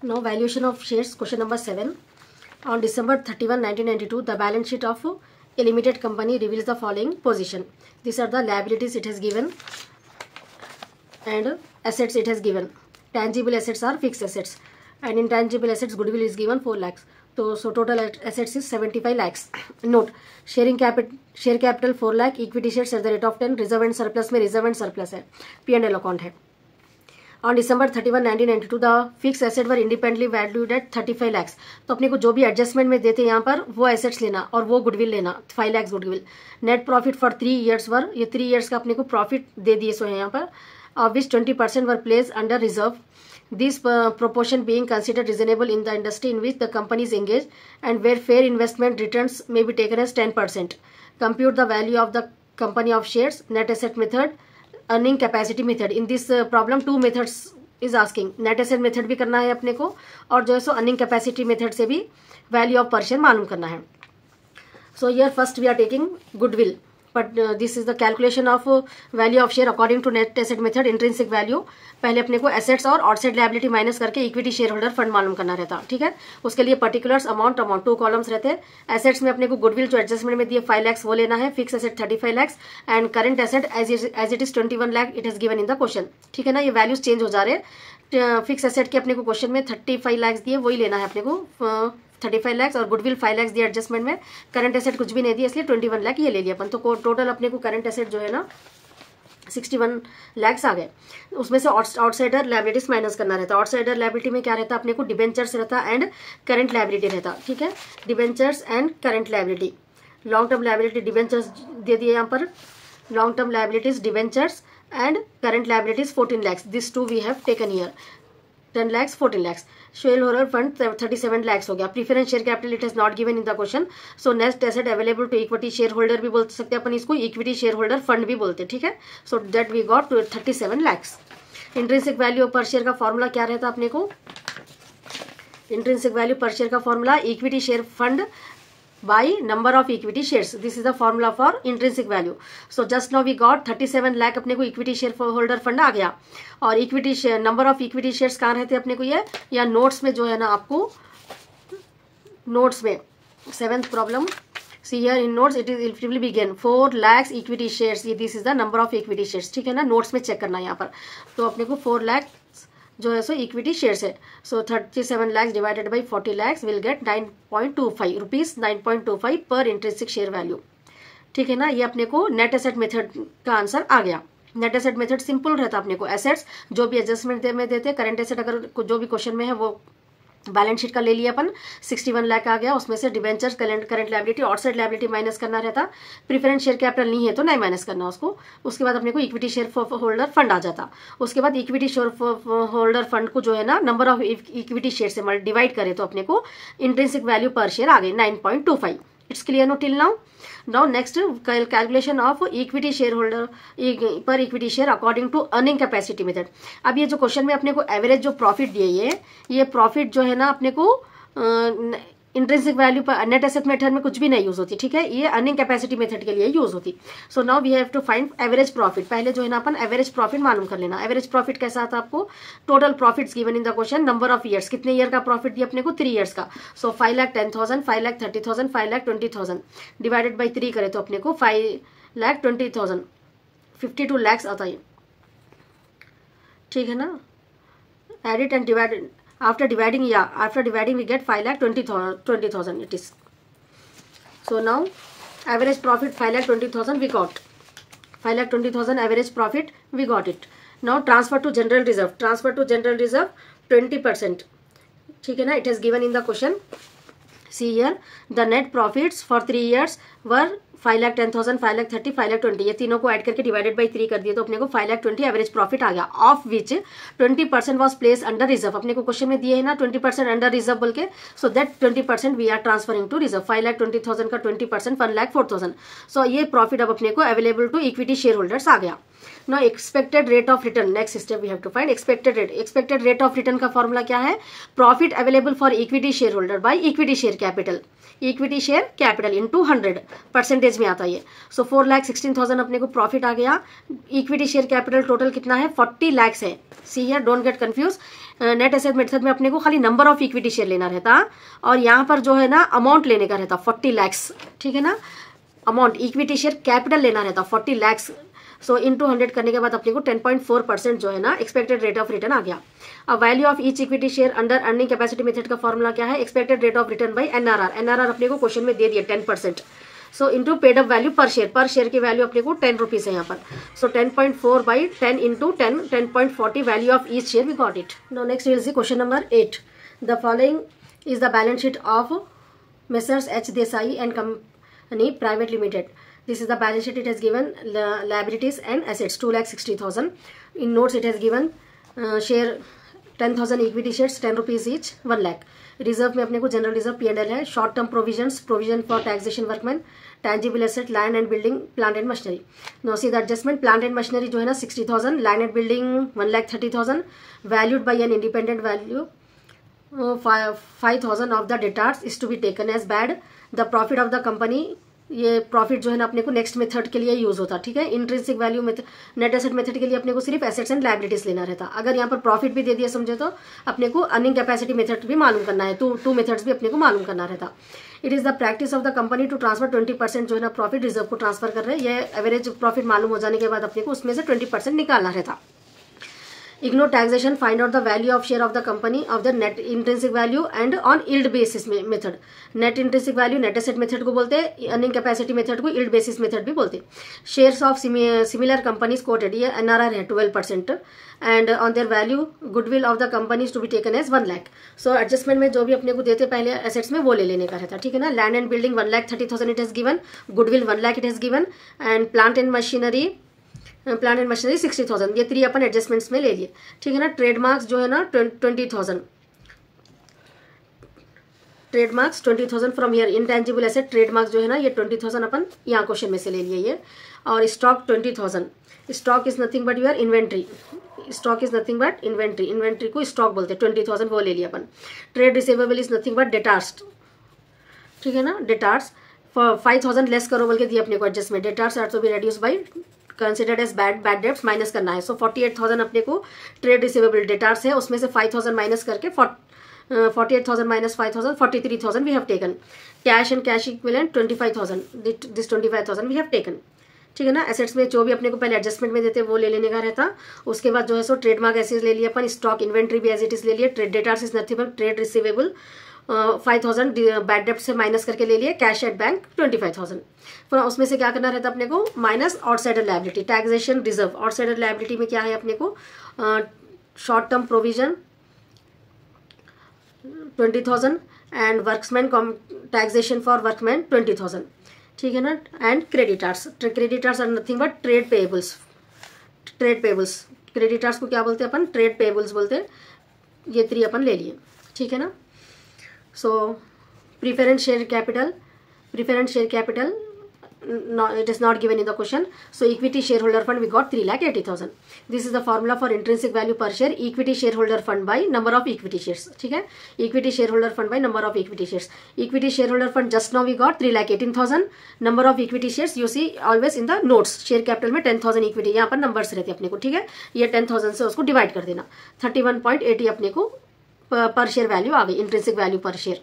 Now valuation of shares, question number 7. On December 31, 1992, the balance sheet of a limited company reveals the following position. These are the liabilities it has given and assets it has given. Tangible assets are fixed assets and intangible assets goodwill is given 4 lakhs. So total assets is 75 lakhs. Note, share capital 4 lakh, equity shares at the rate of 10, reserve and surplus में reserve and surplus है, P&L account है. On December 31, 1992, the fixed assets were independently valued at 35 lakhs. तो अपने को जो भी adjustment में देते हैं यहाँ पर वो एसेट्स लेना और वो गुडविल लेना, 5 lakhs goodwill. Net profit for 3 years वर, ये 3 years का अपने को प्रॉफिट दे दिए सो है यहाँ पर, of which 20% were placed under reserve. This proportion being considered reasonable in the industry in which the company is engaged and where fair investment returns may be taken as 10%. Compute the value of the company of shares, net asset method, earning capacity method. In this problem 2 methods is asking. Net asset method भी करना है अपने को और जो है सो earning capacity method से भी value of per share मालूम करना है. So here first we are taking goodwill. But this is the calculation of value of share according to net asset method. Intrinsic value पहले अपने को assets और outside liability minus करके equity share holder fund मालूम करना रहता. ठीक है, उसके लिए पर्टिकुलर्स अमाउंट 2 कॉलम्स रहते हैं. एसेट्स में अपने को गुडविल जो एडजस्टमेंट में दिए 5 lakhs वो लेना है, fix asset 35 lakhs and current asset as it is 21 lakh it is given in the question. ठीक है ना, ये वैल्यूज चेंज हो जा रहे हैं. फिक्स एसेट के अपने को क्वेश्चन में 35 lakhs दिए, वही लेना है अपने को 35 lakhs और गुडविल 5 lakhs दिया एडजस्टमेंट में. करंट एसेट कुछ भी नहीं दिया इसलिए 21 lakh ये ले लिया अपन. तो टोटल अपने को करंट एसेट जो है ना 61 lakhs आ गए. उसमें से आउटसाइडर लायबिलिटीज माइनस करना रहता. आउटसाइडर लायबिलिटी में क्या रहता अपने को, डिबेंचर्स रहता एंड करंट लायबिलिटी रहता. ठीक है, debentures and current liability. Long term liability debentures दे दिए यहाँ पर, long term liabilities debentures and current liabilities 14 lakhs. This two we have taken here. 10 lakhs 14 lakhs. Share holder fund 37 lakhs हो गया. Preference share capital it is not given in the question. So net asset available to equity share holder भी बोल सकते हैं अपन, इसको equity share holder fund भी बोलते हैं. ठीक है, so that we got 37 lakhs. Intrinsic value per share का फॉर्मूला क्या रहता अपने को, इंट्रिंसिक वैल्यू पर शेयर का formula equity share fund by number of equity shares. This is the formula for intrinsic value. So just now we got 37 lakh अपने को equity share holder fund आ गया. और equity share number of equity shares कहाँ रहते अपने को, ये या नोट्स में जो है ना आपको, नोट्स में 7th problem. See here in notes it will begin 4 lakhs equity shares. ये this is the number of equity shares. ठीक है ना, नोट्स में चेक करना है यहाँ पर. तो अपने को 4 lakhs जो है सो इक्विटी शेयर्स है. सो 37 lakhs divided by 40 lakhs will get 9.25 rupees, 9.25 पर इंट्रिंसिक शेयर वैल्यू. ठीक है ना, ये अपने को नेट एसेट मेथड का आंसर आ गया. नेट एसेट मेथड सिंपल रहता अपने को. एसेट्स जो भी एडजस्टमेंट में देते, करंट एसेट अगर जो भी क्वेश्चन में है वो बैलेंस शीट का ले लिया अपन, 61 लाख आ गया. उसमें से debentures current liability outside liability minus करना रहता. प्रीफरेंस शेयर कैपिटल नहीं है तो नहीं माइनस करना उसको. उसके बाद अपने को इक्विटी शेयर होल्डर फंड आ जाता. उसके बाद इक्विटी शेयर होल्डर फंड को जो है ना नंबर ऑफ इक्विटी शेयर से डिवाइड करे तो अपने को इंट्रिंसिक वैल्यू पर शेयर आ गई 9.25. It's clear no till now. Now next calculation of equity share holder per equity share according to earning capacity method. अब ये जो क्वेश्चन में अपने को एवरेज जो प्रॉफिट दिए, ये प्रॉफिट जो है ना अपने को इंट्रिंसिक वैल्यू पर नेट एसेट मेथड में कुछ भी नहीं यूज होती. ठीक है, ये अर्निंग कैपेसिटी मेथड के लिए यूज होती. So now we have to find average profit. पहले जो है ना अपन एवरेज प्रॉफिट मालूम कर लेना. एवरेज प्रॉफिट कैसा आता आपको, total profits given in the question, number of years, कितने ईयर का प्रॉफिट दिया अपने को, 3 years का. सो 5,10,000, 5,30,000, 5,20,000 डिवाइडेड बाई 3 करे तो अपने को 5,20,000, 52 lakhs आता है. ठीक है ना, edit and divide. After dividing we get 5,20,000 it is. So now average profit 5,20,000 we got. 5,20,000 average profit we got it. Now transfer to general reserve. Transfer to general reserve 20%. ठीक है ना, it is given in the question. See here the net profits for 3 years were 5,10,000, 5,30,000, 5,20,000. ये तीनों को add करके divided by 3 कर दिए तो अपने को 5,20,000 एवरेज प्रॉफिट आ गया. Of which 20% was place under reserve. अपने को क्वेश्चन में दिए है ना 20% अंडर रिजर्व बोल के. So that 20% we are transferring to reserve. 5,20,000 का 20% 1,04,000. सो ये प्रॉफिट अब अपने को available to equity share holders आ गया. Now expected rate of return. Next step we have to find expected rate. Expected rate of return का फॉर्मूला क्या है, profit available for equity share holder by equity share capital. Equity share capital into 100 percentage में आता है ये। सो 4,16,000 अपने को profit आ गया। इक्विटी शेयर कैपिटल टोटल कितना है 40 लाख है। See here don't get confuse, net asset method में अपने को खाली नंबर ऑफ इक्विटी शेयर लेना रहता और यहाँ पर जो है ना अमाउंट लेने का रहता 40 लाख, ठीक है ना। अमाउंट इक्विटी शेयर कैपिटल लेना रहता 40 लाख। सो इनटू 100 करने के बाद अपने को 10.4% जो है ना एक्सपेक्टेड रेट ऑफ रिटर्न आ गया। अब value of each equity share under earning capacity method का फॉर्मूला क्या है, expected rate of return by NRR. NRR अपने को क्वेश्चन में दे दिया 10%। So into paid up value per share की वैल्यू अपने को 10 रुपीज़ है यहाँ पर। So 10.4 by 10 into 10, 10.40 value of each share, we got it. No next will see question number 8। The following is the balance sheet of messrs H Desai and company private limited. This is the balance sheet. It has given liabilities and assets 2,60,000. In notes it has given share 10,000 equity shares 10 rupees each 1 lakh. Reserve में अपने को general reserve P&L है। Short term provisions, provision for taxation workman, tangible asset, land and building, plant and machinery. No see the adjustment, plant and machinery जो है ना 60,000, land and building 1,30,000, valued by an independent value 5,000 of the debtors is to be taken as bad. The profit of the company, ये profit जो है ना अपने को next method के लिए यूज होता, ठीक है। Intrinsic value method, net asset method के लिए अपने को सिर्फ एसेट्स एंड लायबिलिटीज लेना रहता। अगर यहाँ पर प्रॉफिट भी दे दिया समझे तो अपने को अर्निंग कैपेसिटी मेथड भी मालूम करना है, टू मेथड्स भी अपने को मालूम करना रहता। It is the practice of the company to transfer 20% जो है ना प्रॉफिट रिजर्व को ट्रांसफर कर रहे हैं। ये एवरेज प्रॉफिट मालूम हो जाने के बाद अपने को उसमें से 20% निकालना रहता। Ignore taxation, find out the value of share of the company of the net intrinsic value and on yield basis method. Net intrinsic value net asset method को बोलते हैं, अर्निंग कैपेसिटी मेथड को yield basis मेथड भी बोलते हैं। Shares of similar companies quoted, ये NRR है 12% and on their value goodwill of the companies to be taken as 1 lakh. So adjustment में जो भी अपने को देते पहले एसेट्स में वो ले लेने का रहता, ठीक है ना। Land and building 1,30,000 it has given, goodwill 1 lakh it has given and plant and machinery 60,000, ये 3 अपन एडजस्टमेंट्स में ले लिए, ठीक है ना। ट्रेडमार्क्स जो है ना 20,000, trademarks 20,000 from here. Intangible asset trademarks जो है ना ये 20,000 अपन यहाँ क्वेश्चन में से ले लिए ये। और stock 20,000, stock is nothing but your inventory, stock is nothing but inventory, inventory को स्टॉक बोलते हैं, 20,000 वो ले लिया अपन। Trade receivable is nothing but debtors, ठीक है ना। डेटार्स 5,000 लेस करो बोल के दिए अपने को adjustment. Debtors are to be reduce by considered as bad debts minus करना है। सो 48,000 अपने को ट्रेड रिसीवेबल डेटार्स है, उसमें से 5,000 माइनस करके 48,000 minus 5,000 43,000 we have taken. Cash and cash equivalent 25,000, this 25,000 we have taken, ठीक है ना। एसेट्स में जो भी अपने को पहले एडजस्टमेंट में देते वो ले लेने का रहता। उसके बाद जो है सो ट्रेडमार्क एसेट्स ले लिया अपन, स्टॉक इन्वेंट्री भी एज इट इज ले लिया, trade debtors is nothing but trade receivable 5,000 bad डेप्ट से माइनस करके ले लिए। कैश एट बैंक 25,000, फिर उसमें से क्या करना रहता अपने को minus outsider liability, taxation reserve. Outsider liability में क्या है अपने को short term provision 20,000 and workman taxation for workman 20,000, ठीक है ना। And creditors, creditors are nothing but trade payables, trade payables, creditors को क्या बोलते हैं अपन, ट्रेड पेएबल्स बोलते हैं। ये 3 अपन ले लिए, ठीक है ना। So preference share capital, no, it is not given in the question. So equity shareholder fund we got 3,80,000. This is the formula for intrinsic value per share, equity shareholder fund by number of equity shares, ठीक है। equity shareholder fund by number of equity shares, equity shareholder fund just now we got 3,18,000, number of equity shares you see always in the notes, share capital में 10,000 equity, यहाँ पर numbers रहते अपने को, ठीक है। ये 10,000 से उसको डिवाइड कर देना, 31.80 अपने को पर शेयर वैल्यू आ गई, इंट्रिंसिक वैल्यू पर शेयर,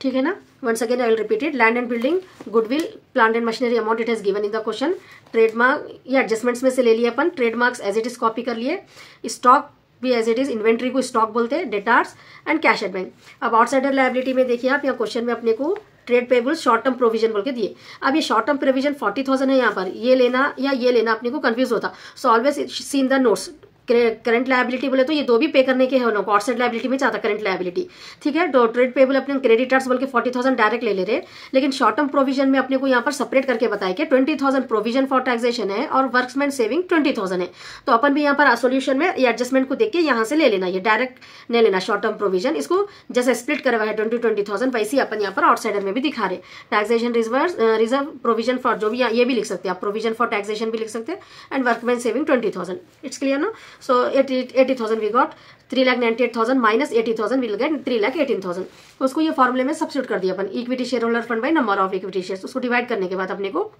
ठीक है ना। Once again I will repeat it, land and building, goodwill, plant and machinery amount it has given in the question. Trademark ये एडजस्टमेंट्स में से ले लिए अपन, trademarks as it is copy कर लिए, स्टॉक भी एज इट इज, इन्वेंट्री को स्टॉक बोलते हैं, debtors and cash at bank. अब आउटसाइडर लायबिलिटी में देखिए आप, यहाँ क्वेश्चन में अपने को trade payable short term provision बोल के दिए। अब ये शॉर्ट टर्म प्रोविजन 40,000 है, यहाँ पर ये लेना या ये लेना अपने को कंफ्यूज होता। So always see in the notes, current liability बोले तो ये 2 भी पे करने के हैं लोग, आउटसाइड लायबिलिटी में चाहता करंट लायबिलिटी, ठीक है। तो ट्रेड पेबल अपने क्रेडिटर्स बोल के 40,000 डायरेक्ट ले रहे, लेकिन शॉर्ट टर्म प्रोविजन में अपने को यहाँ पर सेपरेट करके बताया कि 20,000 प्रोविजन फॉर टैक्सेशन है और वर्कमैन सेविंग 20,000 है। तो अपन भी यहाँ पर सोल्यूशन में ये एडजस्टमेंट को देख के यहाँ से ले लेना, ये डायरेक्ट नहीं लेना शॉर्ट टर्म प्रोविजन, इसको जैसे स्प्लिट करा हुआ है 20,000 वैसे ही अपन यहाँ पर आउटसाइडर में भी दिखा रहे। टैक्सेशन रिजर्व प्रोविजन फॉर जो भी ये भी लिख सकते हैं आप, प्रोविजन फॉर टैक्सेशन भी लिख सकते हैं and workman saving 20,000, it's clear ना। सो 80,000 we got, 3,98,000 minus 80,000 will get 3,18,000। उसको ये फॉर्मूले में सब्स्टिट्यूट कर दिया अपन, equity share holder fund by number of equity shares, उसको डिवाइड करने के बाद अपने को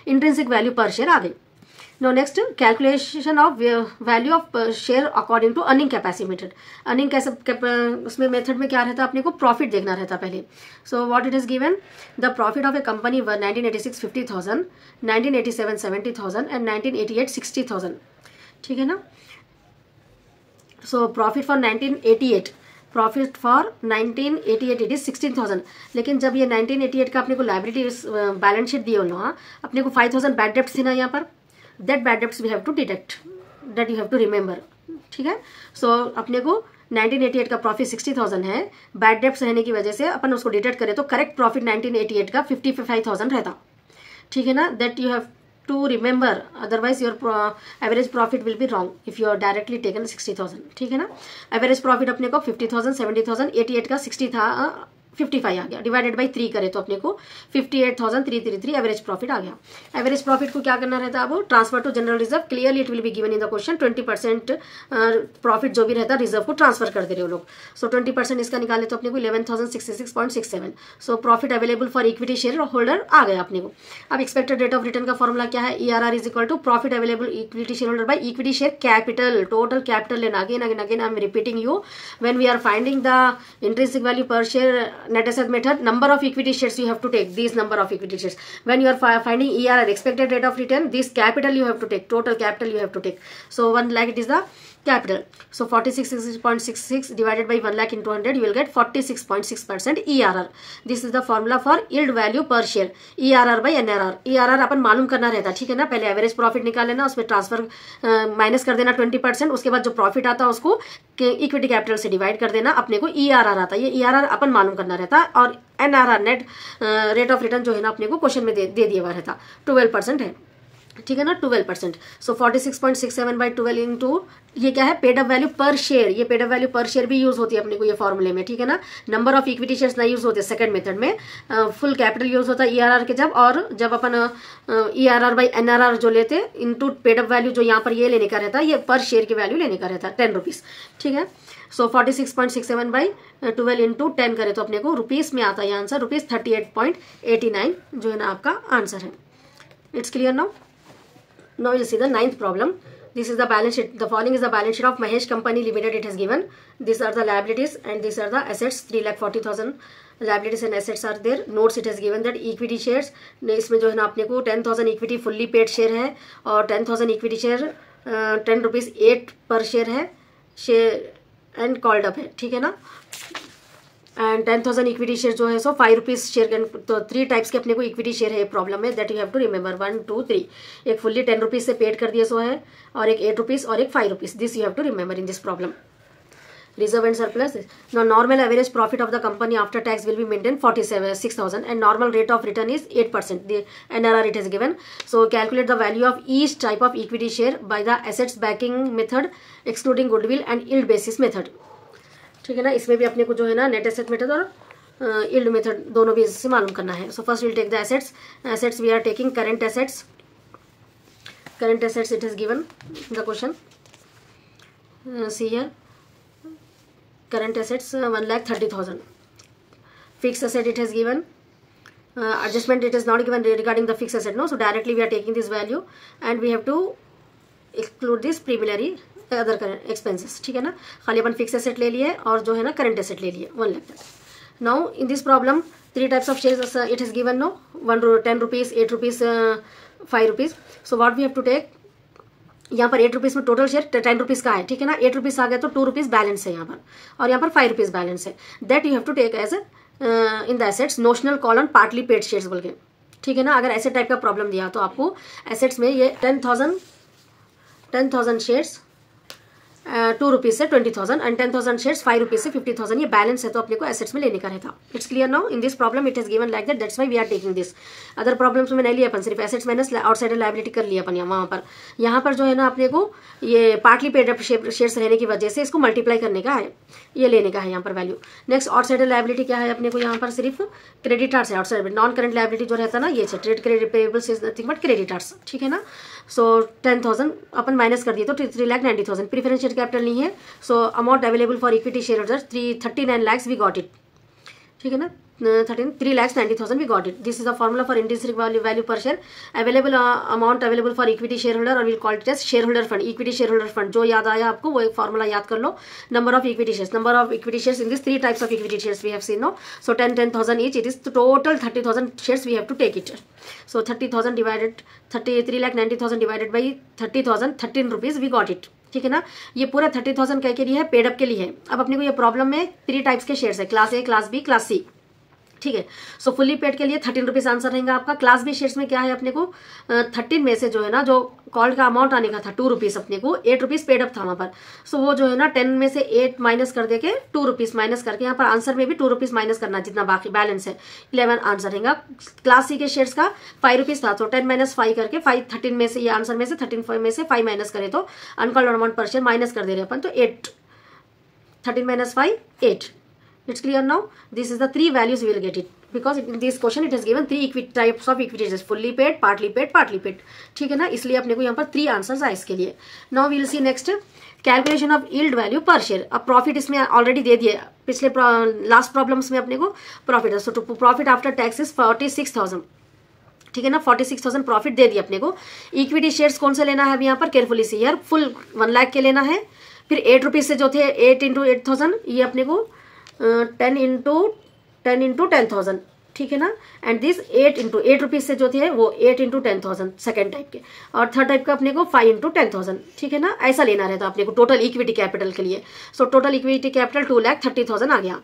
इंट्रिंसिक वैल्यू पर शेयर आ गई। No next, calculation of value of share according to earning capacity method. Earning कैसे उसमें मेथड में क्या रहता है, अपने को प्रॉफिट देखना रहता पहले। So what it is given, the profit of a company were 1986 50,000, 1987 70,000 and 1988 60,000। ठीक है ना। So profit for 1988, profit for 1988 it is 16,000। लेकिन जब ये 1988 का अपने को लाइबिलिटी बैलेंस शीट दिए ना, अपने को 5,000 बैड डेप्ट थी ना यहाँ पर, that bad debts we have to deduct, that you have to remember. ठीक है। सो अपने को 1988 का प्रॉफिट 60,000 है, बैड डेप्ट्स रहने की वजह से अपन उसको डिडक्ट करें तो करेक्ट प्रॉफिट 1988 का 55,000 रहता। ठीक है ना, that you have to remember, otherwise your average profit will be wrong if you are directly taken 60,000। ठीक है ना। एवरेज प्रॉफिट अपने को 50,000 70,000, 88 का 60 था, 55 आ गया, डिवाइडेड बाई 3 करे तो अपने को 58,333 एवरेज प्रॉफिट आ गया। एवरेज प्रॉफिट को क्या करना रहता है, अब transfer to general reserve, clearly it will be given in the question. 20% profit जो भी रहता है रिजर्व को ट्रांसफर कर दे रहे हो लोग। सो 20% इसका निकाले तो अपने को 11,066.67। So profit available for equity share holder आ गया अपने को। अब एक्सपेक्टेड रेट ऑफ रिटर्न का फॉर्मूला क्या है, ERR is equal to profit available equity share holder by equity share capital, total capital लेना। Again I am repeating you, when we are finding the intrinsic value per share net asset method, number of equity shares you have to take, these number of equity shares. When you are finding ERR, expected rate of return, this capital you have to take, total capital you have to take. So 1 lakh it is the capital. So 46.66 divided by 1 lakh into 100, you will get 46.6% ERR. This is the formula for yield value per share, ERR by NRR. ERR अपन मालूम करना रहता, ठीक है ना। पहले average profit निकाल लेना, उसमें ट्रांसफर माइनस कर देना 20%, उसके बाद जो प्रॉफिट आता है उसको इक्विटी कैपिटल से डिवाइड कर देना, अपने को ERR आता है। ये ERR अपन मालूम करना रहता, और NRR net rate of return जो है ना अपने को क्वेश्चन में दे दिया हुआ रहता, 12% है। ठीक है ना, 12%। सो 46.67 बाई 12 इंटू ये क्या है, paid up value per share. ये paid up value per share भी यूज होती है अपने को ये फॉर्मूले में। ठीक है ना। नंबर ऑफ इक्विटी शेयर्स ना यूज होते सेकंड मेथड में, फुल कैपिटल यूज होता है ERR के जब, और जब अपन ERR बाई NRR जो लेते इंटू पेड अप वैल्यू जो यहाँ पर ये लेने का रहता है, ये पर शेयर की वैल्यू लेने का रहता है 10 रुपीज। ठीक है। सो 46.67 बाई 12 इंटू 10 करे तो अपने को रुपीज में आता है आंसर, रुपीज 38.89 जो है ना आपका आंसर है। It's clear now. Now you'll see the 9th problem. This is the balance sheet. The following is the balance sheet of Mahesh Company Limited. It has given. These are the liabilities and these are the assets. 3,40,000 liabilities and assets are there. Notes it has given that equity shares. इसमें जो है ना अपने को 10,000 equity fully paid share है, और 10,000 equity share 10 rupees 8 पर share है, शेयर एंड कॉल्ड अप है। ठीक है ना। एंड 10,000 इक्विटी शेयर जो है सो 5 रुपीज शेयर। तो 3 टाइप्स के अपने को इक्विटी शेयर है प्रॉब्लम में, that you have to remember 1 2 3। एक फुल्ली 10 रुपीज से पेड कर दिए सो है, और एक 8 रुपीज और एक 5 rupees. This you have to remember in this problem. Reserve and surplus. Now normal average profit of the company after tax will be maintained 46,000 and normal rate of return is 8%. The NRR it is given. So calculate the value of each type of equity share by the assets backing method excluding goodwill and yield basis method. ठीक है ना। इसमें भी अपने को जो है ना नेट एसेट मेथड और यील्ड मेथड दोनों भी इससे मालूम करना है। So first will take the assets. Assets we are taking current assets. Current assets it is given the question. See here current assets 1,30,000. Fixed asset it has given. Adjustment it is not given regarding the fixed asset, no. So directly we are taking this value and we have to exclude this preliminary other current expenses. ठीक है ना। खाली अपन fixed asset ले लिए और जो है ना current asset ले लिए 1 lakh. Now in this problem 3 types of shares it is given, no. 10 rupees, 8 rupees, 5 rupees. So what we have to take, यहाँ पर 8 रुपीज़ में टोटल शेयर 10 रुपीज़ का है। ठीक है ना। 8 रुपीज़ आ गया तो 2 रुपीज़ बैलेंस है यहाँ पर, और यहाँ पर 5 रुपीज़ बैलेंस है। That you have to take as in the assets notional call on partly paid shares बोल के। ठीक है ना। अगर ऐसे टाइप का प्रॉब्लम दिया तो आपको एसेट्स में ये 10,000 शेयर्स 2 रुपीज़ से 20,000 एंड 10,000 शेयर्स 5 रुपीज़ से 50,000 ये बैलेंस है, तो अपने को एसेट्स में लेने का रहता। It's clear now. In this problem it is given like that, that's why we are taking this. Other problems में नहीं लिया अपन, सिर्फ एसेट्स माइनस आउटसाइडर लायबिलिटी कर लिया अपन वहाँ पर। यहाँ पर जो है ना अपने को ये पार्टली पेड अप शेयर्स रहने की वजह से इसको मल्टीप्लाई करने का है, ये लेने का है यहाँ पर वैल्यू। नेक्स्ट आउटसाइडर लायबिलिटी क्या है अपने को, यहाँ पर सिर्फ क्रेडिटार्स है। आउटसाइड नॉन करंट लायबिलिटी जो रहता है ना ये trade credit payables is nothing but creditors. ठीक है ना। सो 10,000 अपन माइनस कर दिए तो 3,90,000 प्रीफरेंस शेयर कैपिटल नहीं है. So amount available for equity share holders 39 lakhs we got it. ठीक है ना, 3,90,000 we got it. This is the formula for intrinsic value per share. Available amount available for equity shareholder, or we'll call it as shareholder fund, equity shareholder fund. जो याद आया आपको वो formula याद कर लो. Number of equity shares, number of equity shares in these three types of equity shares we have seen, no? So 10,000 each. It is the total 30,000 shares we have to take it. So 30,000 divided 3,90,000 divided by 30,000, 13 rupees we got it. ठीक है ना, ये पूरा 30,000 क्या के लिए है, paid up के लिए है. अब अपने को ये प्रॉब्लम में 3 टाइप्स के शेयर्स है, class A, class B, class C. ठीक है, सो फुल्ली पेड के लिए 13 रुपीज आंसर रहेगा आपका. क्लास बी शेयर्स में क्या है, अपने को 13 में से जो है ना, जो कॉल का अमाउंट आने का था 2 रुपीज, अपने को 8 रुपीज पेड अप था वहां पर. सो वो जो है ना 10 में से 8 माइनस कर देके 2 रुपीज माइनस करके यहाँ पर आंसर में भी 2 रुपीज माइनस करना, जितना बाकी बैलेंस है 11 आंसर रहेगा. क्लास सी के शेयर्स का 5 रुपीज था, तो 10 माइनस 5 करके 13 में से, ये आंसर में से 13 में से 5 माइनस करे तो अनकॉल्ड अमाउंट पर शेयर माइनस कर दे रहे अपन, तो 8, 13 minus 5, 8. It's clear now. This is the 3 values we will get it, because in this question it has given 3 types of equity shares, fully paid, partly paid. ठीक है ना, इसलिए अपने को यहाँ पर 3 आंसर्स आए इसके लिए. Now we will see next calculation of yield value per share. अब प्रॉफिट इसमें ऑलरेडी दे दिए, पिछले लास्ट प्रॉब्लम्स में अपने को प्रॉफिट है. So profit after tax is 46,000. ठीक है ना, 46,000 प्रॉफिट दे दिया अपने को. इक्विटी शेयर्स कौन से लेना है अभी यहाँ पर, केयरफुली सी यार, फुल 1 लाख के लेना है. फिर 8 रुपीज से जो थे 8 इंटू 8,000, ये अपने को 10 इंटू 10,000. ठीक है ना, एंड दिस 8 इंटू 8 रुपीज से जो थे वो 8 इंटू 10,000 सेकेंड टाइप के, और थर्ड टाइप का अपने को 5 इंटू 10,000. ठीक है ना, ऐसा लेना रहता अपने को टोटल इक्विटी कैपिटल के लिए. सो टोटल इक्विटी कैपिटल 2,30,000 आ गया.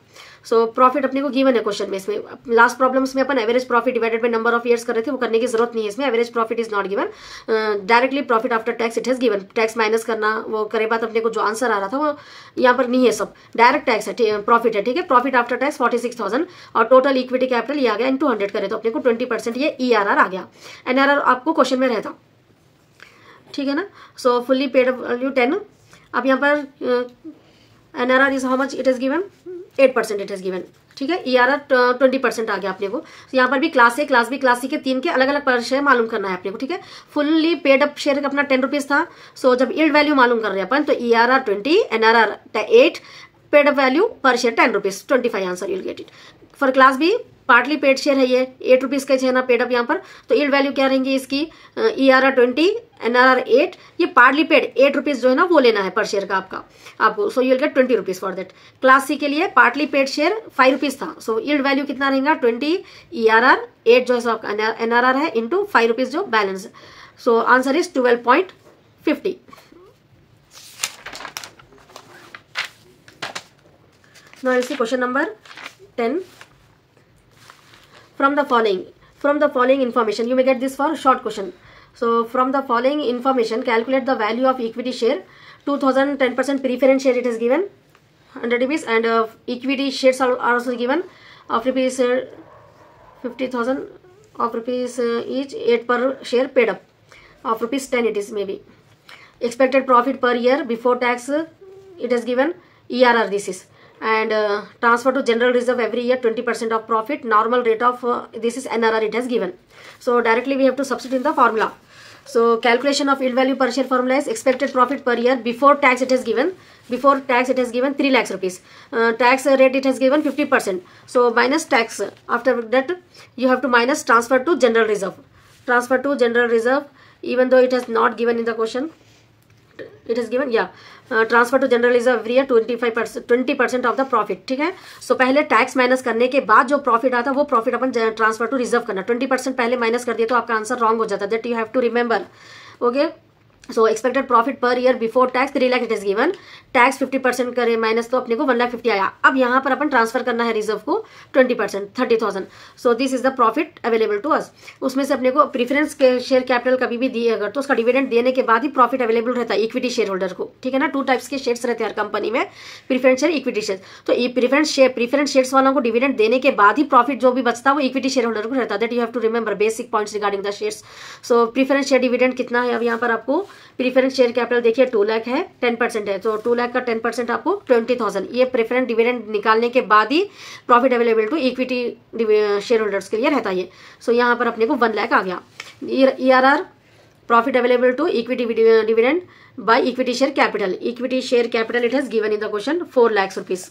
सो प्रॉफिट अपने को गिवन है क्वेश्चन में. इसमें लास्ट प्रॉब्लम्स में अपन average profit divided by number of years कर रहे थे, वो करने की जरूरत नहीं है इसमें. Average profit is not given, directly profit after tax it has given. Tax minus करना वो करे बात, अपने को जो आंसर आ रहा था वो यहाँ पर नहीं है, सब डायरेक्ट टैक्स है, प्रॉफिट है. ठीक है, प्रॉफिट आफ्टर टैक्स 46,000 और टोटल इक्विटी कैपिटल ये आ गया इंटू 100 करे तो अपने को 20% ये ERR आ गया. NRR आपको क्वेश्चन में रहता. ठीक है ना, सो फुल्ली पेड वैल्यू 10. अब यहाँ पर NRR is how much it is given, 8% it is given. ठीक है, ERR 20% आ गया अपने को. यहाँ पर भी class A, class B, class C के 3 के अलग अलग पर शेयर मालूम करना है अपने को. ठीक है, फुल्ली पेड अप शेयर अपना 10 रुपीज था. सो जब यील्ड वैल्यू मालूम कर रहे हैं अपन, तो ERR 20, NRR 8, paid up value per share 10 rupees, 25 answer you'll get it. For class B partly paid share है, ये 8 रुपीज का है ना पेड अप यहाँ पर, तो यील्ड वैल्यू क्या रहेंगी इसकी, ERR 20, NRR 8, ये पार्टली पेड 8 रुपीज जो है ना वो लेना है पर शेयर का आपको. So you'll get 20 rupees for that. Class C के लिए पार्टली पेड शेयर 5 रुपीज था. सो यील्ड वैल्यू कितना रहेगा, 20, ERR 8 जो है आपका NRR है इंटू 5 रुपीज जो balance. So answer is 12.50. Now you see question number 10. From the following information, you may get this for short question. So from the following information, calculate the value of equity share. 2,000 10% preference share it is given 100 rupees, and equity shares are also given of rupees 50,000 of rupees each, 8 per share paid up of rupees 10 it is maybe. Expected profit per year before tax it is given, ERR this is, and transfer to general reserve every year 20% of profit. Normal rate of this is NRR it has given. So directly we have to substitute in the formula. So calculation of yield value per share formula is expected profit per year before tax it has given. Before tax it has given 3 lakhs rupees. Tax rate it has given 50%. So minus tax. After that you have to minus transfer to general reserve. Transfer to general reserve, even though it has not given in the question. It is given, yeah. Transfer to general reserve every year 20% of the profit. ठीक है, सो पहले tax minus करने के बाद जो profit आता है वो प्रॉफिट अपन ट्रांसफर टू रिजर्व करना. 20% पहले माइनस कर दिया तो आपका आंसर रॉन्ग हो जाता है. That you have to remember. Okay, so expected profit per year before tax 3 lakh it is given. Tax 50% करे माइनस तो अपने को 1,50,000 आया. अब यहाँ पर अपन ट्रांसफर करना है रिजर्व को 20%, 30,000. So this is the profit available to us. उसमें से अपने को प्रीफरेंस के शेयर कैपिटल कभी भी दिए अगर, तो उसका डिविडेंड देने के बाद ही प्रॉफिट अवेलेबल रहता है इक्विटी शेयर होल्डर को. ठीक है ना, 2 टाइप्स के शेयर्स रहते हैं हर कंपनी में, प्रीफरेंस शेयर, इक्विटी शेयर. तो प्रीफरेंस शेयर्स वालों को डिविडेंड देने के बाद ही प्रॉफिट जो भी बचता है वो इक्विटी शेयर होल्डर को रहता है. That you have to remember basic points regarding the shares. So preference share dividend कितना है अब यहाँ पर आपको, प्रीफरेंस शेयर कैपिटल देखिए 2 लाख है, 10% है, तो 2 लाख का 10% आपको 20,000. ये प्रेफरेंस डिविडेंड निकालने के बाद ही profit available to equity share holders के लिए रहता है. सो यहाँ पर अपने को 1 लाख आ गया. ERR profit available to equity dividend by equity share capital. Equity share capital it has given in the question 4 lakhs rupees.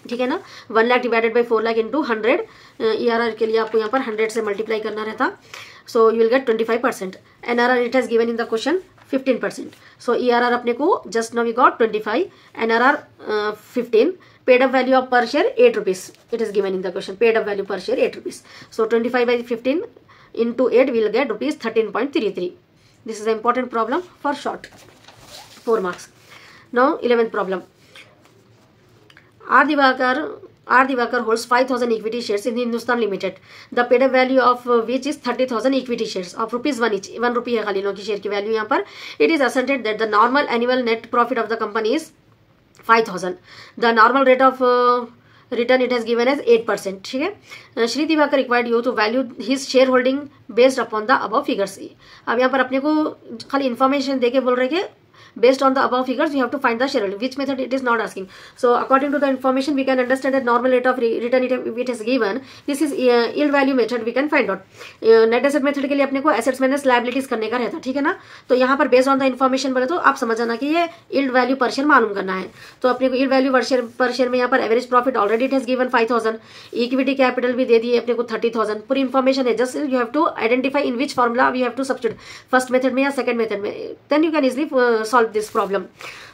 ठीक है ना, 1 lakh divided by 4 lakh into 100, ERR के लिए आपको यहाँ पर 100 से मल्टीप्लाई करना रहता, so you will get 25%. NRR it has given in the question 15%. So ERR अपने को just now we got 25, NRR 15, paid up value of per share 8 rupees it is given in the question, paid up value per share 8 rupees. So 25 by 15 into 8 we will get rupees 13.33. This is an important problem for short, 4 marks. Now 11th problem. R Divakar holds 5,000 equity shares in Hindustan Limited. The paid up value of which is 30,000 equity shares of rupees 1 each. 1 rupee है खाली लोगों की share की value यहाँ पर. It is asserted that the normal annual net profit of the company is 5,000. The normal rate of return it has given as 8%. ठीक है. Shri Diwakar required you to value his shareholding based upon the above figures. अब यहाँ पर अपने को खाली information देके बोल रहे कि based on the above figures you have to find the shareholder. Which method it is not asking. So according to the information we can understand that normal rate of return it is given. This is yield value method we can find out. Net asset method के लिए अपने को assets minus liabilities करने का रहता, ठीक है ना. तो यहाँ पर based on the information बोले तो आप समझ जाना कि ये yield value per share मालूम करना है. तो अपने को yield value per share में यहाँ पर average profit already it has given 5,000, equity capital भी दे दिए अपने को 30,000, पूरी information है. Just you have to identify in which formula you have to substitute, first method में या second method में, then you can easily solve this problem.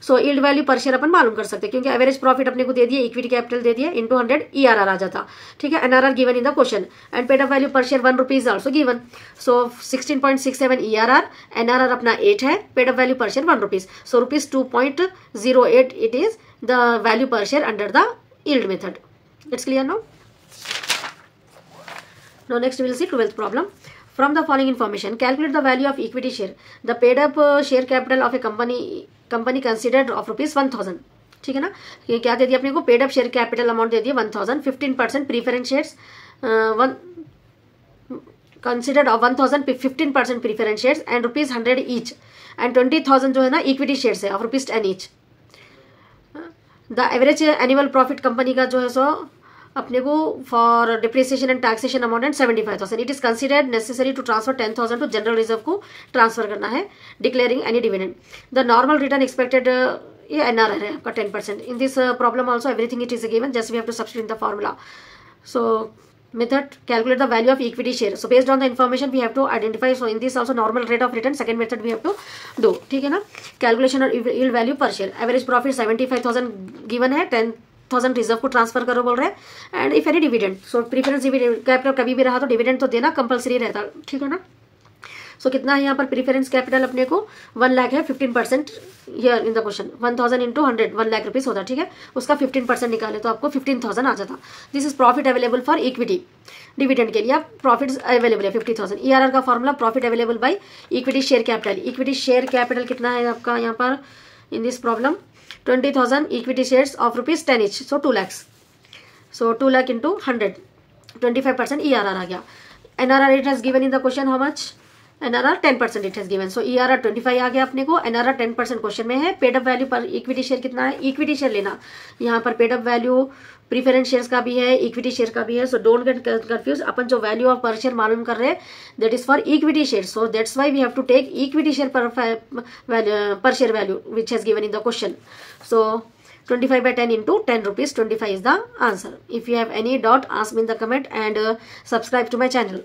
So yield value per share अपन मालूम कर सकते हैं क्योंकि एवरेज प्रॉफिट अपने को दे दिए, इक्विटी कैपिटल दे दिए, इंटू 100 ERR आ जाता, ठीक है. NRR given in the question and paid up value per share 1 rupees also given. So 16.67 ERR, NRR अपना 8 है, paid up value per share 1 rupees. So rupees 2.08 it is the value per share under the yield method. It's clear now. Now next we will see 12th problem. From the following information, calculate the value of equity share. The paid up share capital of a company considered of rupees 1,000. ठीक है ना. ये क्या दे दिया अपने को, paid up share capital amount दे दिया 1,000, 15% preference shares considered of 1,000, 15% preference shares and rupees 100 each, and 20,000 जो है ना इक्विटी शेयर्स है of rupees 10 each. The average annual profit company का जो है सो अपने को for depreciation and taxation amount and 75,000. It is considered necessary to transfer 10,000 to general reserve को ट्रांसफर करना है, declaring any dividend. The normal return expected ये NRR है आपका 10%. In this problem also everything it is given, just we have to substitute the formula. So method, calculate the value of equity share. So based on the information we have to identify. So in this also normal rate of return, second method we have to do, ठीक है ना. Calculation और yield value per share. Average profit 75,000 given है, 10,000 reserve को transfer करो बोल रहे हैं, and if any dividend. So preference capital कभी भी रहा तो डिविडेंड तो देना कंपलसरी रहता, ठीक है ना. सो कितना है यहाँ पर प्रीफरेंस कैपिटल अपने को 1 लाख है, 15% here in the question 1,000 into 100 1 lakh rupees होता, ठीक है. उसका 15% निकाले तो आपको 15,000 आ जाता. This is profit available for equity. Dividend के लिए आप प्रॉफिट अवेलेबल है 50,000. ERR का formula profit available by equity share capital. Equity share capital कितना है आपका यहाँ पर इन this problem, 20,000 equity shares of rupees 10 each, so 2 lakhs. So 2 lakh into 100, 25% ERR आ गया. NRR it has given in the question how much? NRR 10% it has given. So ERR 25 आ गया अपने को, NRR 10% question में है. Paid up value per equity share कितना है, equity share लेना. यहाँ पर paid up value preference shares का भी है, इक्विटी शेयर का भी है. So don't get confuse. अपन जो वैल्यू ऑफ पर शेयर मालूम कर रहे हैं that is for equity share. So that's why we have to take equity share per share value which has given in the question. So 25 by 10 into 10 rupees, 25 is the answer. If you have any doubt, ask me in the comment and subscribe to my channel.